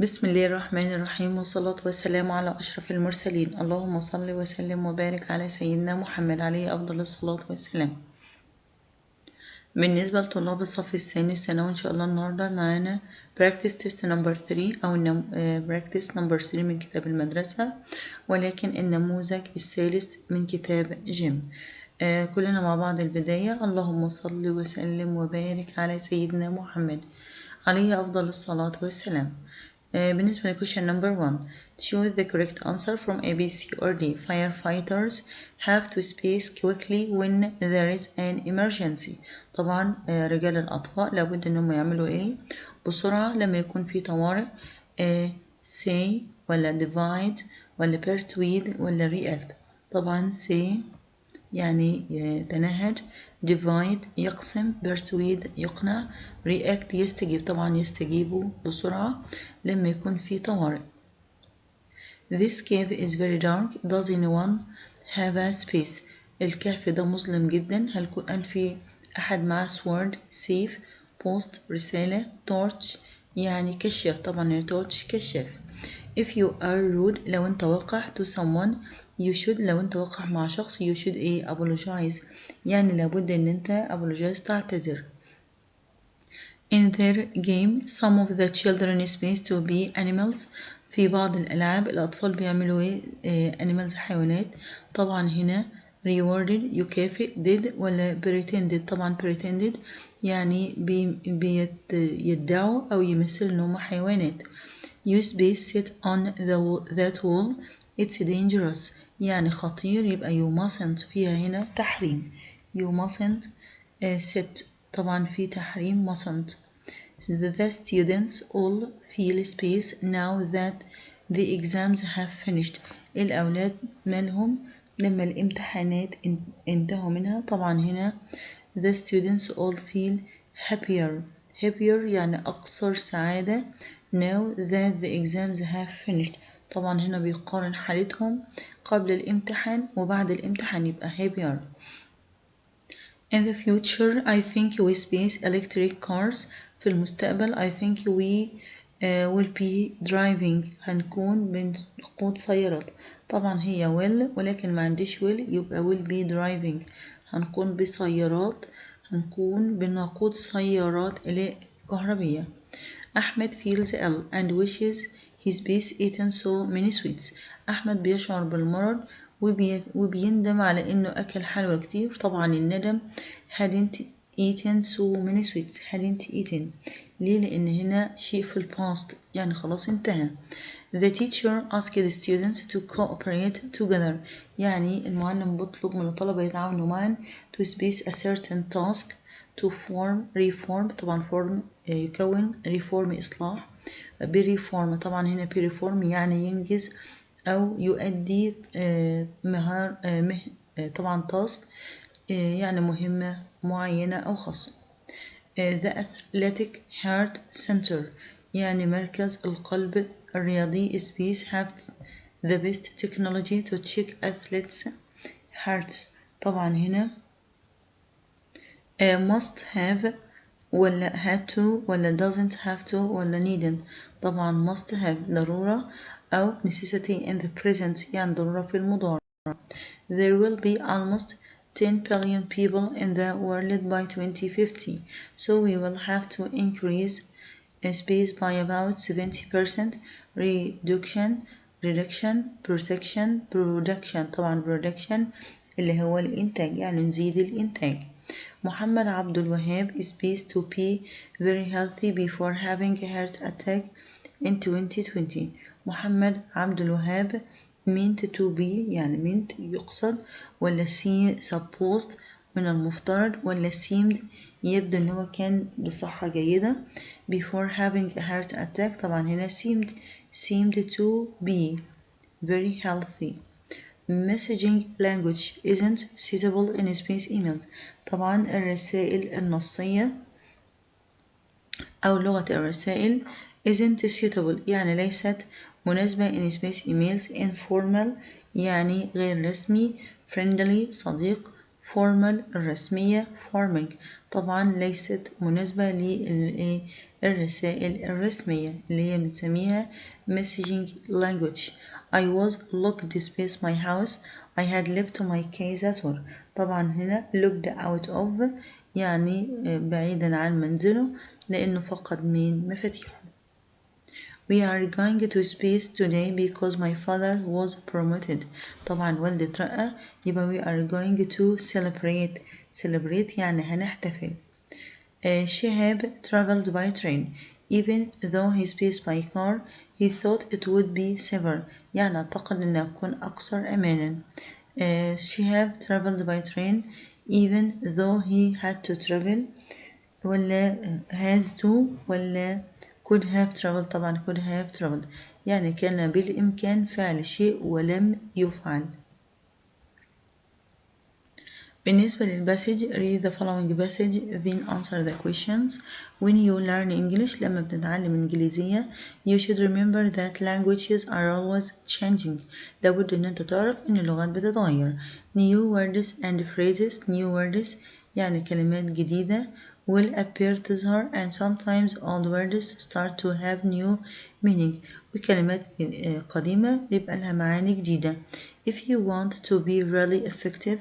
بسم الله الرحمن الرحيم، والصلاة والسلام على أشرف المرسلين. اللهم صل وسلم وبارك على سيدنا محمد عليه أفضل الصلاة والسلام. بالنسبة لطلاب الصف الثاني الثانوي، إن شاء الله النهاردة معانا Practice Test number 3 أو Practice number 3 من كتاب المدرسة، ولكن النموذج الثالث من كتاب جيم. كلنا مع بعض البداية. اللهم صل وسلم وبارك على سيدنا محمد عليه أفضل الصلاة والسلام. بالنسبة لquestion number 1, choose the correct answer from A, B, C or D. Firefighters have to space quickly when there is an emergency. طبعا رجال الأطفاء لابد أنهم يعملوا إيه بسرعة لما يكون في طوارئ. say ولا divide ولا persuade ولا react. طبعا say يعني يتنهد، divide يقسم، persuade يقنع، react يستجيب. طبعا يستجيبوا بسرعة لما يكون في طوارئ. This cave is very dark. Does anyone have a space? الكهف ده مظلم جدا. هل في أحد معاه sword، سيف، post رسالة، torch يعني كشاف. طبعا torch كشاف. If you are rude لو انت وقح to someone، you should لو انت وقح مع شخص you should apologize يعني لابد ان انت apologize تعتذر. In their game some of the children space to be animals. في بعض الألعاب الأطفال بيعملوا animals حيوانات. طبعا هنا rewarded يكافئ، did ولا pretended. طبعا pretended يعني بيدعوا أو يمثلوا إن هم حيوانات. You space sit on that wall. It's dangerous يعني خطير، يبقى you mustn't فيها هنا تحريم. You mustn't sit. طبعا في تحريم mustn't. The students all feel space now that the exams have finished. الأولاد مالهم لما الامتحانات انتهوا منها. طبعا هنا the students all feel happier يعني أكثر سعادة now that the exams have finished. طبعا هنا بيقارن حالتهم قبل الامتحان وبعد الامتحان يبقى happier. In the future I think we space electric cars. في المستقبل I think we will be driving. هنكون بنقود سيارات. طبعا هي will ولكن ما عنديش will يبقى will be driving. هنكون بسيارات، هنكون بنقود سيارات كهربية. أحمد feels ill and wishes he space eaten so many sweets. أحمد بيشعر بالمرض وبيندم على إنه أكل حلوى كتير. طبعا الندم hadn't eaten so many sweets. hadn't eaten ليه؟ لأن هنا شيء في الباست يعني خلاص انتهى. The teacher asked the students to cooperate together. يعني المعلم بيطلب من الطلبة يتعاونوا معا to space a certain task to reform. طبعا form يكون، reform إصلاح، بريفورم طبعا هنا بريفورم يعني ينجز أو يؤدي طبعا تاسك يعني مهمة معينة أو خاصة. The Athletic Heart Center يعني مركز القلب الرياضي space have the best technology to check athletes hearts. طبعا هنا must have ولا had to ولا doesn't have to ولا needn't. طبعا must have ضرورة أو necessity in the present يعني ضرورة في المضارع. There will be almost 10 billion people in the world by 2050, so we will have to increase space by about 70%. reduction production. طبعا production اللي هو الإنتاج يعني نزيد الإنتاج. محمد عبد الوهاب is based to be very healthy before having a heart attack in 2020. محمد عبد الوهاب meant to be يعني meant يقصد ولا supposed من المفترض ولا seemed يبدو ان هو كان بصحة جيدة. before having a heart attack طبعا هنا seemed to be very healthy. Messaging language isn't suitable in space emails. طبعا الرسائل النصية أو لغة الرسائل isn't suitable يعني ليست مناسبة in space emails. informal يعني غير رسمي. friendly صديق. formal الرسمية forming طبعا ليست مناسبة للرسائل الرسمية اللي هي بنسميها messaging language. I was locked space my house. I had left my keys at work. طبعا هنا locked out of يعني بعيدا عن منزله لأنه فقد من مفاتيحه. We are going to space today because my father was promoted. طبعا والدي اترقى يبقى we are going to celebrate يعني هنحتفل. شهاب traveled by train. Even though he spaced by car, he thought it would be safer. يعني اعتقد انه يكون اكثر امانا. شهاب traveled by train even though he had to travel ولا has to ولا could have traveled. طبعا could have traveled يعني كان بالإمكان فعل شيء ولم يفعل. بالنسبة للباسج read the following passage then answer the questions. When you learn English لما بتتعلم إنجليزية you should remember that languages are always changing. لابد إن أنت تعرف إن اللغات بتتغير. New words and phrases new words يعني كلمات جديدة will appear تظهر and sometimes old words start to have new meaning وكلمات قديمة يبقى لها معاني جديدة. If you want to be really effective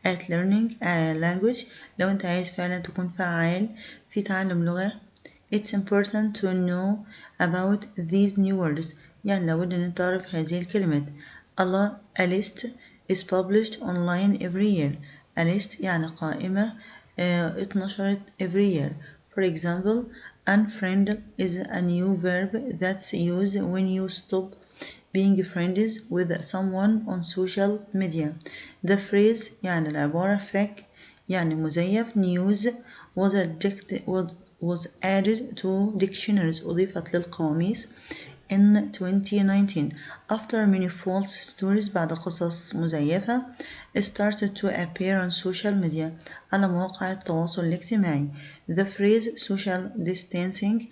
at learning a language لو أنت عايز فعلا تكون فعال في تعلم لغة it's important to know about these new words يعني لابد أن تعرف هذه الكلمات. A list is published online every year. A list يعني قائمة اتنشرت every year. For example, unfriend is a new verb that's used when you stop being friends with someone on social media. The phrase يعني العبارة fake يعني مزيف. News was added to dictionaries أضيفت للقواميس in 2019 after many false stories بعد قصص مزيفة started to appear on social media على مواقع التواصل الاجتماعي. The phrase social distancing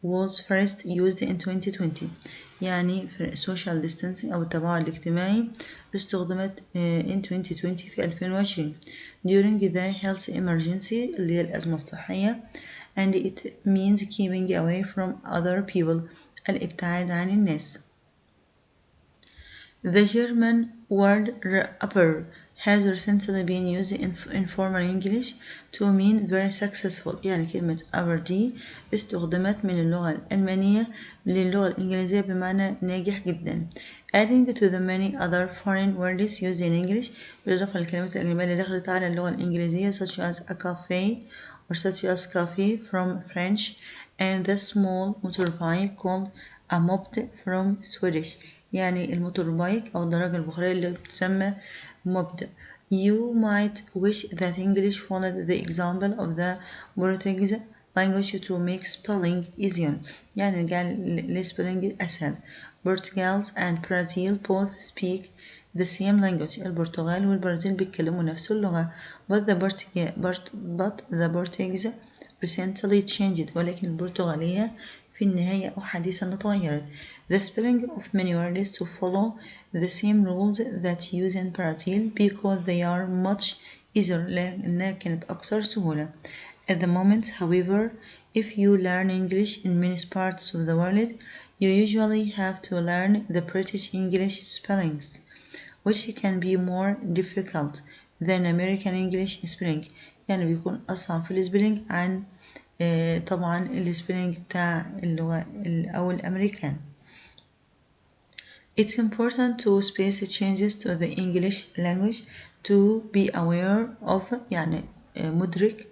was first used in 2020 يعني social distancing أو التباعد الاجتماعي استخدمت in 2020 في 2020 during the health emergency اللي هي الأزمة الصحية and it means keeping away from other people الابتعاد عن الناس. The German word rapper has recently been used in formal English to mean very successful يعني كلمة rapper دي استخدمت من اللغة الألمانية للغة الإنجليزية بمعنى ناجح جدا. Adding to the many other foreign words used in English بالإضافة للكلمات الأجنبية اللي دخلت على اللغة الإنجليزية such as a cafe or such as cafe from French and the small motorbike called a moped from Swedish يعني الموتوربايك أو الدراجة البخارية اللي بتسمى moped. You might wish that English followed the example of the Portuguese language to make spelling easier يعني نجعل spelling أسهل. Portugal and Brazil both speak the same language. البرتغال والبرازيل بيتكلموا نفس اللغة. But the Portuguese recently changed ولكن البرتغالية في النهاية أو حديثا اتغيرت. The spelling of many words to follow the same rules that use in Brazil because they are much easier لأنها كانت أكثر سهولة. At the moment, however, if you learn English in many parts of the world, you usually have to learn the British English spellings, which can be more difficult than American English spelling. يعني بيكون أصعب في السبيلينج عن طبعا السبيلينج بتاع اللغة أو الأمريكان. It's important to space changes to the English language to be aware of يعني مدرك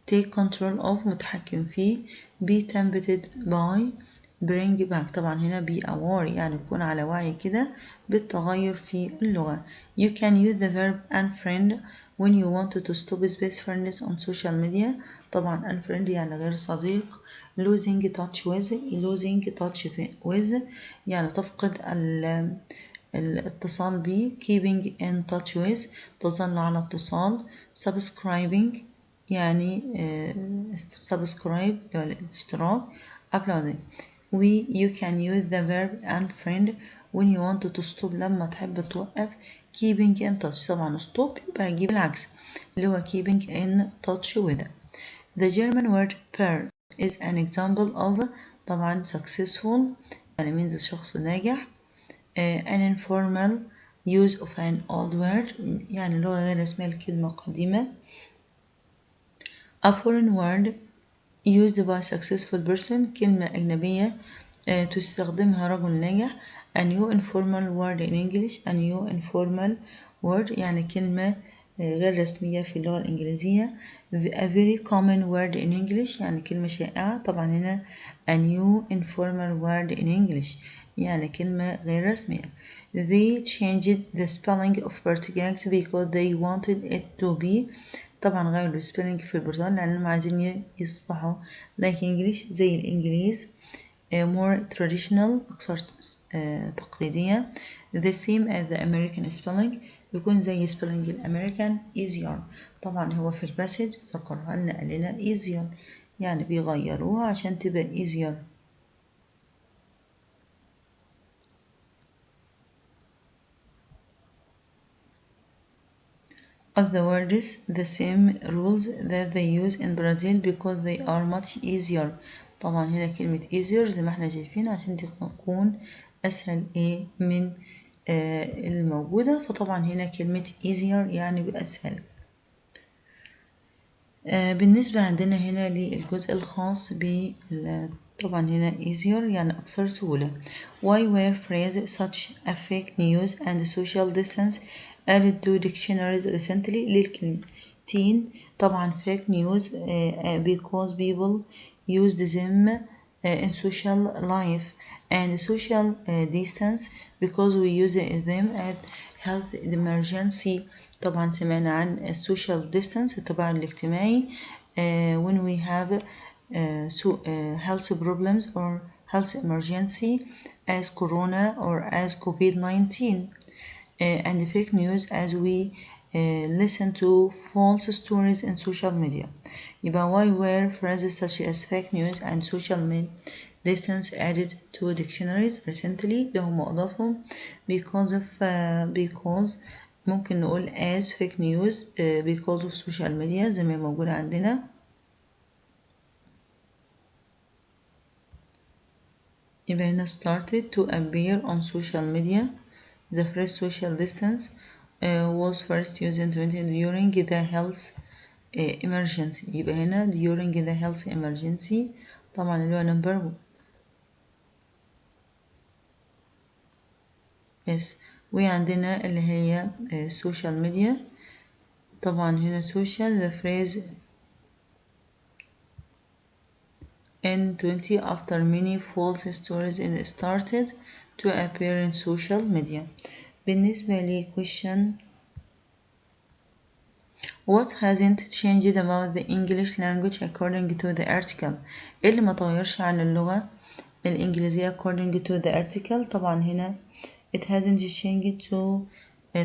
take control of متحكم فيه be tempted by bring back. طبعا هنا be aware يعني يكون على وعي كده بالتغير في اللغة. You can use the verb unfriend when you want to stop space friends on social media. طبعا unfriend يعني غير صديق. losing touch with يعني تفقد الاتصال به. keeping in touch with تظل على اتصال. subscribing يعني subscribe الاشتراك. uploading you can use the verb unfriend when you want to stop لما تحب توقف. keeping in touch طبعا stop يبقى هجيب العكس اللي هو keeping in touch with. The German word pair is an example of طبعا successful يعني means الشخص ناجح. An informal use of an old word يعني لغة غير رسمية لكلمة قديمة. A foreign word used by successful person كلمة أجنبية تستخدمها رجل ناجح. A new informal word in English. A new informal word يعني كلمة غير رسمية في اللغة الإنجليزية. A very common word in English يعني كلمة شائعة. طبعا هنا a new informal word in English يعني كلمة غير رسمية. They changed the spelling of Portuguese because they wanted it to be. طبعا غيروا السبيلنج في البرتغال لأنهم عايزين يصبحوا like English زي الإنجليز. more traditional أكثر تقليدية. the same as the American spelling يكون زي spelling الأمريكان. easier طبعا هو في الباسج ذكرها لنا قال لنا easier يعني بيغيروها عشان تبقى easier. of the words the same rules that they use in Brazil because they are much easier. طبعا هنا كلمة easier زي ما احنا شايفين عشان تكون أسهل من الموجودة. فطبعا هنا كلمة easier يعني بأسهل. بالنسبة عندنا هنا للجزء الخاص طبعا هنا easier يعني أكثر سهولة. Why were phrases such as fake news and social distance added to dictionaries recently؟ للكلمتين طبعا fake news because people used them in social life and social distance because we use them at health emergency. طبعا سمعنا عن السوشيال ديستانس التباعد الاجتماعي when we have health problems or health emergency as corona or as COVID-19 and fake news as we listen to false stories in social media. يبقى why were phrases such as fake news and social distance added to dictionaries recently؟ ده هم أضافوا because ممكن نقول as fake news because of social media زي ما موجودة عندنا. يبقى هنا started to appear on social media. The phrase social distance was first used during the health emergency. يبقى هنا during the health emergency طبعا اللي هو number yes. وعندنا اللي هي social media طبعا هنا social the phrase in 20 after many false stories and started to appear in social media. بالنسبة لي question what hasn't changed about the English language according to the article؟ إيه اللي ما تغيرش عن اللغة الإنجليزية according to the article؟ طبعا هنا it hasn't changed to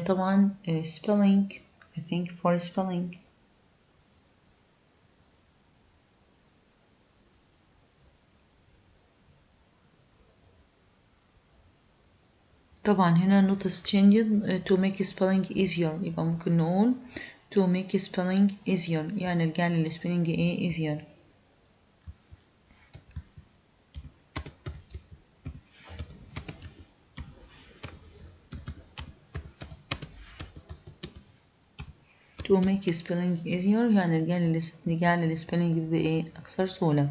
طبعا spelling I think for spelling. طبعا هنا not changed to make spelling easier يبقى ممكن نقول to make spelling easier يعني نرجع للspelling easier. to make spelling easier يعني نرجع للspelling بأكثر سهولة.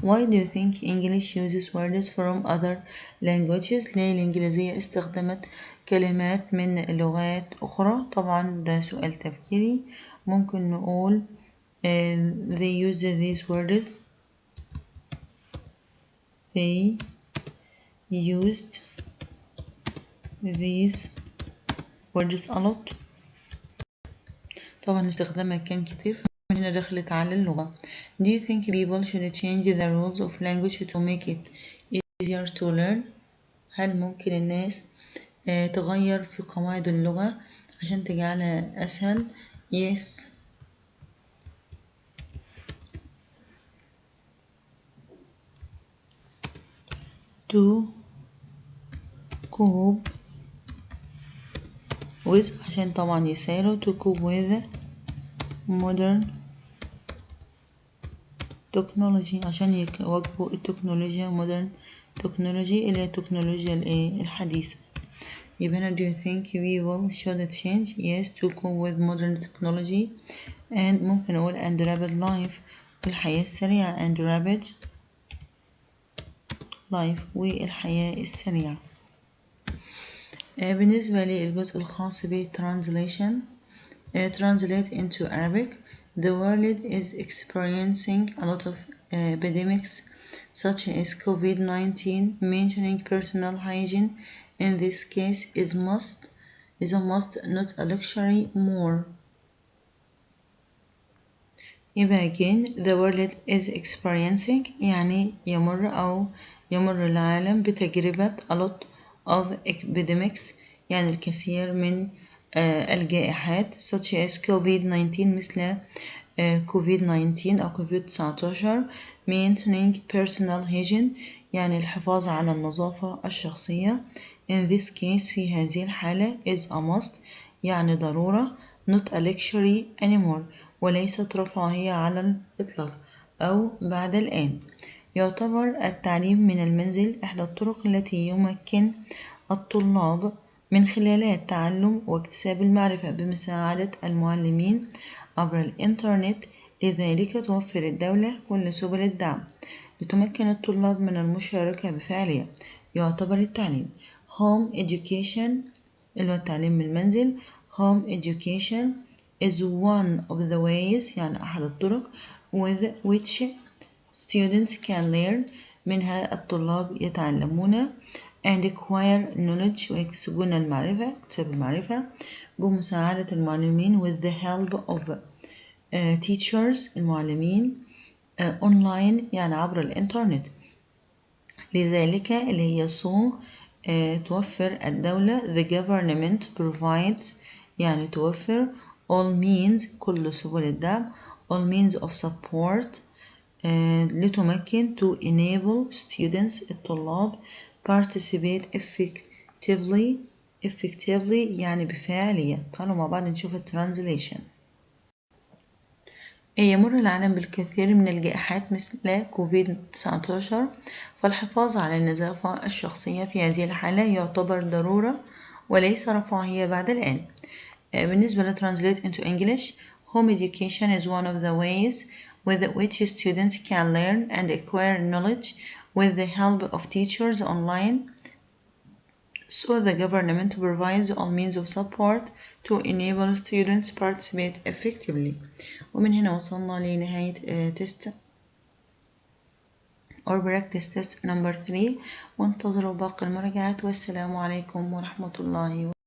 Why do you think English uses words from other languages؟ ليه الإنجليزية استخدمت كلمات من لغات أخرى؟ طبعا ده سؤال تفكيري. ممكن نقول they use these words they used these words a lot. طبعا استخدامها كان كتير من هنا دخلت على اللغة. Do you think people should change the rules of language to make it easier to learn؟ هل ممكن الناس تغير في قواعد اللغة عشان تجعلها أسهل؟ Yes. to cope with عشان طبعا يساروا to cope with modern technology عشان يواجهوا التكنولوجيا modern technology اللي هي التكنولوجيا الحديثة. يبقى هنا do you think we will should change yes to cope with modern technology and ممكن أقول and rapid life والحياة السريعة and rapid life والحياة السريعة. بالنسبة للجزء الخاص ب translation translate into Arabic. The world is experiencing a lot of epidemics such as COVID-19. Mentioning personal hygiene in this case is a must, not a luxury more. يبقى again the world is experiencing يعني يمر العالم بتجربة a lot of epidemics يعني الكثير من الجائحات such as COVID-19 مثل COVID-19 أو COVID-19. Maintaining personal hygiene يعني الحفاظ على النظافة الشخصية. In this case في هذه الحالة is a must يعني ضرورة not a luxury anymore وليست رفاهية على الإطلاق أو بعد الآن. يعتبر التعليم من المنزل إحدى الطرق التي يمكن الطلاب من خلالها التعلم واكتساب المعرفة بمساعدة المعلمين عبر الإنترنت. لذلك توفر الدولة كل سبل الدعم لتمكن الطلاب من المشاركة بفعالية. يعتبر التعليم home education اللي هو التعليم من المنزل. home education is one of the ways يعني أحد الطرق with which students can learn منها الطلاب يتعلمون and acquire knowledge ويكتسبون المعرفة اكتساب المعرفة بمساعدة المعلمين with the help of teachers المعلمين online يعني عبر الإنترنت. لذلك اللي هي توفر الدولة the government provides يعني توفر all means كل سبل الدعم all means of support لتمكن to enable students الطلاب participate effectively يعني بفاعلية. تعالوا مع بعض نشوف الترانزليشن. يمر العالم بالكثير من الجائحات مثل كوفيد-19 فالحفاظ على النظافة الشخصية في هذه الحالة يعتبر ضرورة وليس رفاهية بعد الآن. بالنسبة ل translate into English home education is one of the ways with which students can learn and acquire knowledge with the help of teachers online. So the government provides all means of support to enable students participate effectively. ومن هنا وصلنا لنهاية تست or practice test number 3 وانتظروا باقي المراجعات والسلام عليكم ورحمة الله وبركاته.